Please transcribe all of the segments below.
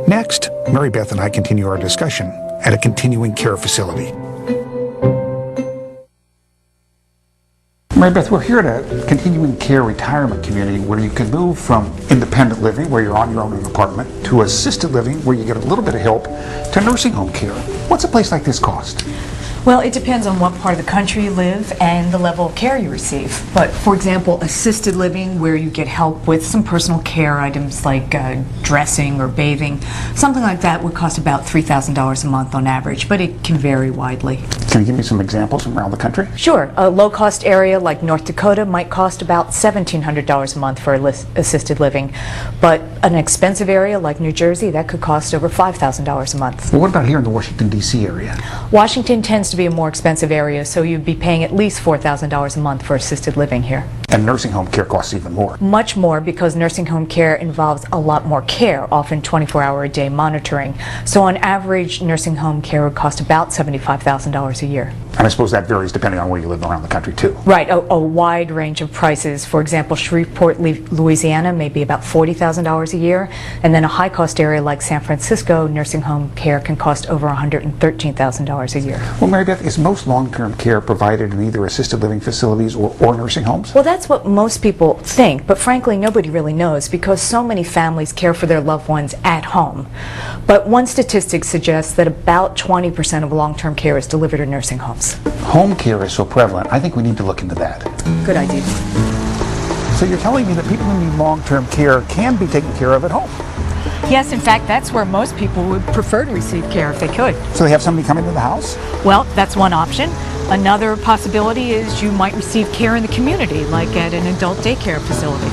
Next, Mary Beth and I continue our discussion at a continuing care facility. Mary Beth, we're here at a continuing care retirement community where you can move from independent living, where you're on your own in an apartment, to assisted living, where you get a little bit of help, to nursing home care. What's a place like this cost? Well, it depends on what part of the country you live and the level of care you receive. But, for example, assisted living, where you get help with some personal care items like dressing or bathing, something like that would cost about $3,000 a month on average, but it can vary widely. Can you give me some examples from around the country? Sure. A low-cost area like North Dakota might cost about $1,700 a month for assisted living, but an expensive area like New Jersey, that could cost over $5,000 a month. Well, what about here in the Washington, D.C. area? Washington tends to be a more expensive area, so you'd be paying at least $4,000 a month for assisted living here. And nursing home care costs even more. Much more, because nursing home care involves a lot more care, often 24-hour-a-day monitoring. So on average, nursing home care would cost about $75,000 a year. And I suppose that varies depending on where you live around the country, too. Right, a wide range of prices. For example, Shreveport, Louisiana may be about $40,000 a year, and then a high-cost area like San Francisco, nursing home care can cost over $113,000 a year. Well, Mary Beth, is most long-term care provided in either assisted living facilities or nursing homes? Well, that's what most people think, but frankly, nobody really knows because so many families care for their loved ones at home. But one statistic suggests that about 20% of long-term care is delivered in nursing homes. Home care is so prevalent, I think we need to look into that. Good idea. So you're telling me that people who need long-term care can be taken care of at home? Yes, in fact, that's where most people would prefer to receive care if they could. So they have somebody come into the house? Well, that's one option. Another possibility is you might receive care in the community, like at an adult daycare facility.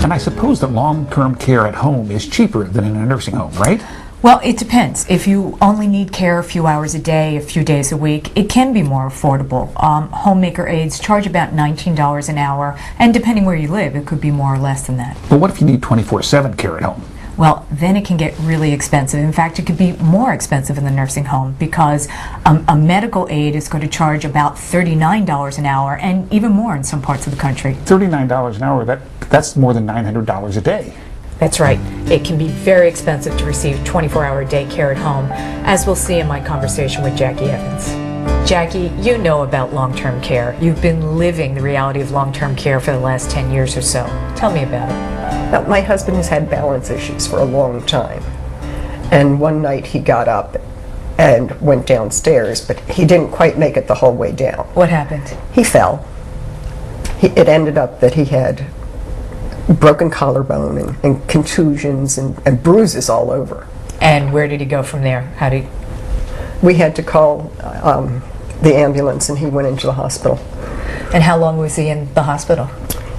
And I suppose that long-term care at home is cheaper than in a nursing home, right? Well, it depends. If you only need care a few hours a day, a few days a week, it can be more affordable. Homemaker aides charge about $19 an hour, and depending where you live, it could be more or less than that. But what if you need 24/7 care at home? Well, then it can get really expensive. In fact, it could be more expensive in the nursing home because a medical aide is going to charge about $39 an hour, and even more in some parts of the country. $39 an hour, that's more than $900 a day. That's right. It can be very expensive to receive 24-hour-a-day care at home, as we'll see in my conversation with Jackie Evans. Jackie, you know about long-term care. You've been living the reality of long-term care for the last 10 years or so. Tell me about it. Now, my husband has had balance issues for a long time, and one night he got up and went downstairs, but he didn't quite make it the whole way down. What happened? He fell. It ended up that he had broken collarbone and contusions and bruises all over. And where did he go from there? We had to call the ambulance, and he went into the hospital. And how long was he in the hospital?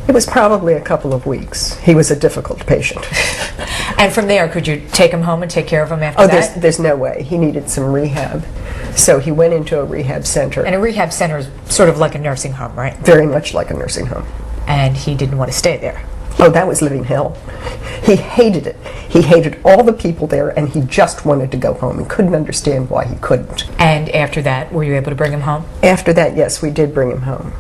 It was probably a couple of weeks. He was a difficult patient. And from there, could you take him home and take care of him after that? Oh, there's no way. He needed some rehab. So he went into a rehab center. And a rehab center is sort of like a nursing home, right? Very much like a nursing home. And he didn't want to stay there. Oh, that was living hell. He hated it. He hated all the people there, and he just wanted to go home and couldn't understand why he couldn't. And after that, were you able to bring him home? After that, yes, we did bring him home.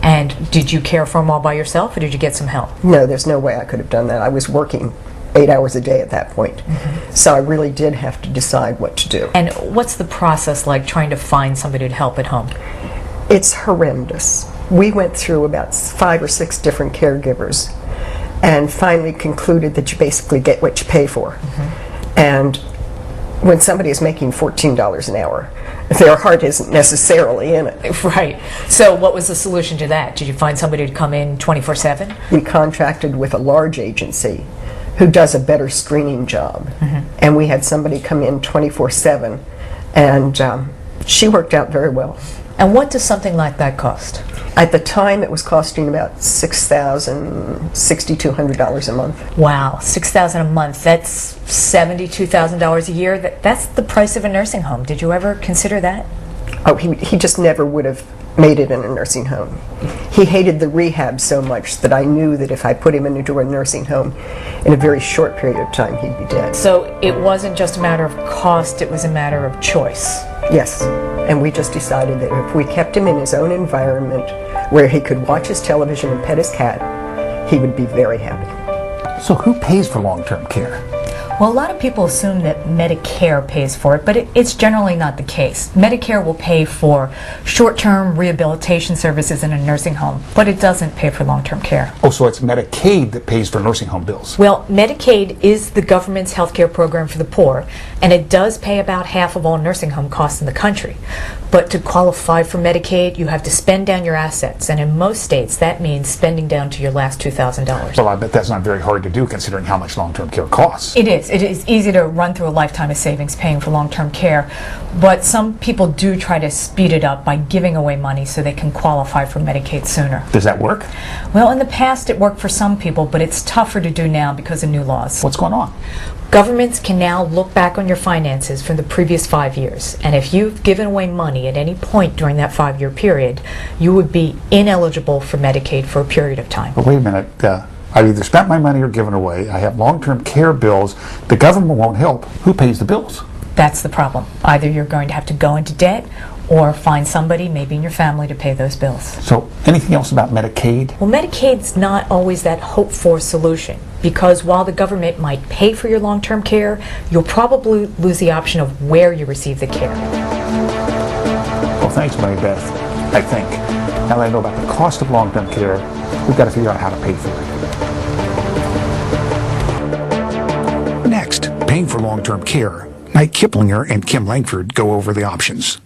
And did you care for him all by yourself, or did you get some help? No, there's no way I could have done that. I was working 8 hours a day at that point. Mm-hmm. So I really did have to decide what to do. And what's the process like trying to find somebody to help at home? It's horrendous. We went through about 5 or 6 different caregivers and finally concluded that you basically get what you pay for. Mm-hmm. And when somebody is making $14 an hour, their heart isn't necessarily in it. Right. So what was the solution to that? Did you find somebody to come in 24/7? We contracted with a large agency who does a better screening job. Mm-hmm. And we had somebody come in 24/7, and she worked out very well. And what does something like that cost? At the time, it was costing about $6,200 a month. Wow, $6,000 a month. That's $72,000 a year. That's the price of a nursing home. Did you ever consider that? Oh, he just never would have made it in a nursing home. He hated the rehab so much that I knew that if I put him into a nursing home, in a very short period of time, he'd be dead. So it wasn't just a matter of cost, it was a matter of choice. Yes, and we just decided that if we kept him in his own environment where he could watch his television and pet his cat, he would be very happy. So who pays for long-term care? Well, a lot of people assume that Medicare pays for it, but it's generally not the case. Medicare will pay for short-term rehabilitation services in a nursing home, but it doesn't pay for long-term care. Oh, so it's Medicaid that pays for nursing home bills. Well, Medicaid is the government's health care program for the poor, and it does pay about half of all nursing home costs in the country. But to qualify for Medicaid, you have to spend down your assets, and in most states, that means spending down to your last $2,000. Well, I bet that's not very hard to do considering how much long-term care costs. It is. It is easy to run through a lifetime of savings paying for long-term care, but some people do try to speed it up by giving away money so they can qualify for Medicaid sooner. Does that work? Well, in the past it worked for some people, but it's tougher to do now because of new laws. What's going on? Governments can now look back on your finances from the previous 5 years, and if you've given away money at any point during that 5-year period, you would be ineligible for Medicaid for a period of time. But wait a minute. I've either spent my money or given away. I have long-term care bills. The government won't help. Who pays the bills? That's the problem. Either you're going to have to go into debt or find somebody, maybe in your family, to pay those bills. So anything else about Medicaid? Well, Medicaid's not always that hoped-for solution, because while the government might pay for your long-term care, you'll probably lose the option of where you receive the care. Well, thanks, Mary Beth. I think. Now that I know about the cost of long-term care, we've got to figure out how to pay for it. Next, paying for long-term care. Mike Kipplinger and Kim Langford go over the options.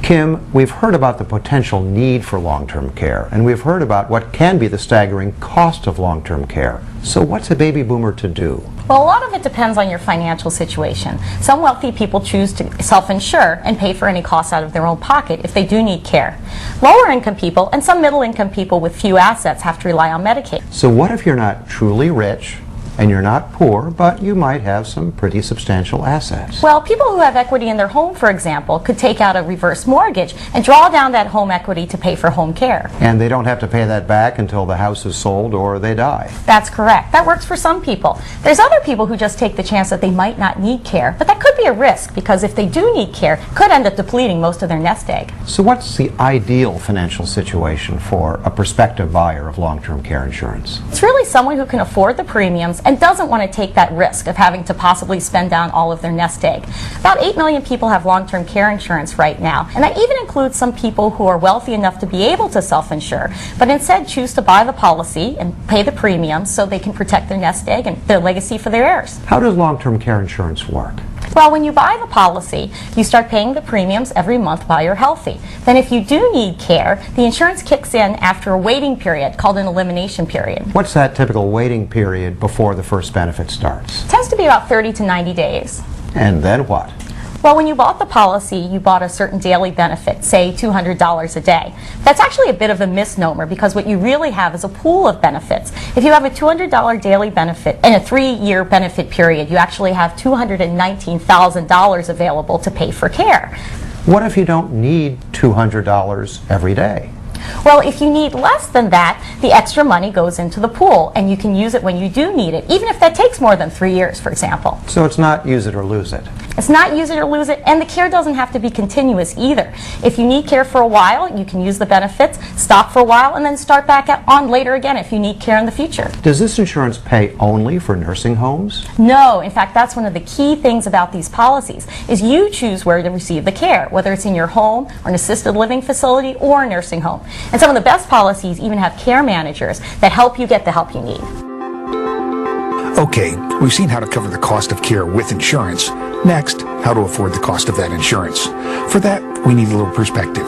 Kim, we've heard about the potential need for long-term care, and we've heard about what can be the staggering cost of long-term care. So what's a baby boomer to do? Well, a lot of it depends on your financial situation. Some wealthy people choose to self-insure and pay for any costs out of their own pocket if they do need care. Lower income people and some middle income people with few assets have to rely on Medicaid. So what if you're not truly rich and you're not poor, but you might have some pretty substantial assets? Well, people who have equity in their home, for example, could take out a reverse mortgage and draw down that home equity to pay for home care. And they don't have to pay that back until the house is sold or they die. That's correct. That works for some people. There's other people who just take the chance that they might not need care, but that could be a risk because if they do need care, it could end up depleting most of their nest egg. So what's the ideal financial situation for a prospective buyer of long-term care insurance? It's really someone who can afford the premiums and doesn't want to take that risk of having to possibly spend down all of their nest egg. About 8 million people have long-term care insurance right now, and that even includes some people who are wealthy enough to be able to self-insure, but instead choose to buy the policy and pay the premiums so they can protect their nest egg and their legacy for their heirs. How does long-term care insurance work? Well, when you buy the policy, you start paying the premiums every month while you're healthy. Then if you do need care, the insurance kicks in after a waiting period called an elimination period. What's that typical waiting period before the first benefit starts? It tends to be about 30 to 90 days. And then what? Well, when you bought the policy, you bought a certain daily benefit, say $200 a day. That's actually a bit of a misnomer because what you really have is a pool of benefits. If you have a $200 daily benefit and a 3-year benefit period, you actually have $219,000 available to pay for care. What if you don't need $200 every day? Well, if you need less than that, the extra money goes into the pool, and you can use it when you do need it, even if that takes more than 3 years, for example. So it's not use it or lose it. It's not use it or lose it, and the care doesn't have to be continuous either. If you need care for a while, you can use the benefits, stop for a while, and then start back on later again if you need care in the future. Does this insurance pay only for nursing homes? No, in fact, that's one of the key things about these policies, is you choose where to receive the care, whether it's in your home, or an assisted living facility, or a nursing home. And some of the best policies even have care managers that help you get the help you need. Okay, we've seen how to cover the cost of care with insurance. Next, how to afford the cost of that insurance. For that, we need a little perspective.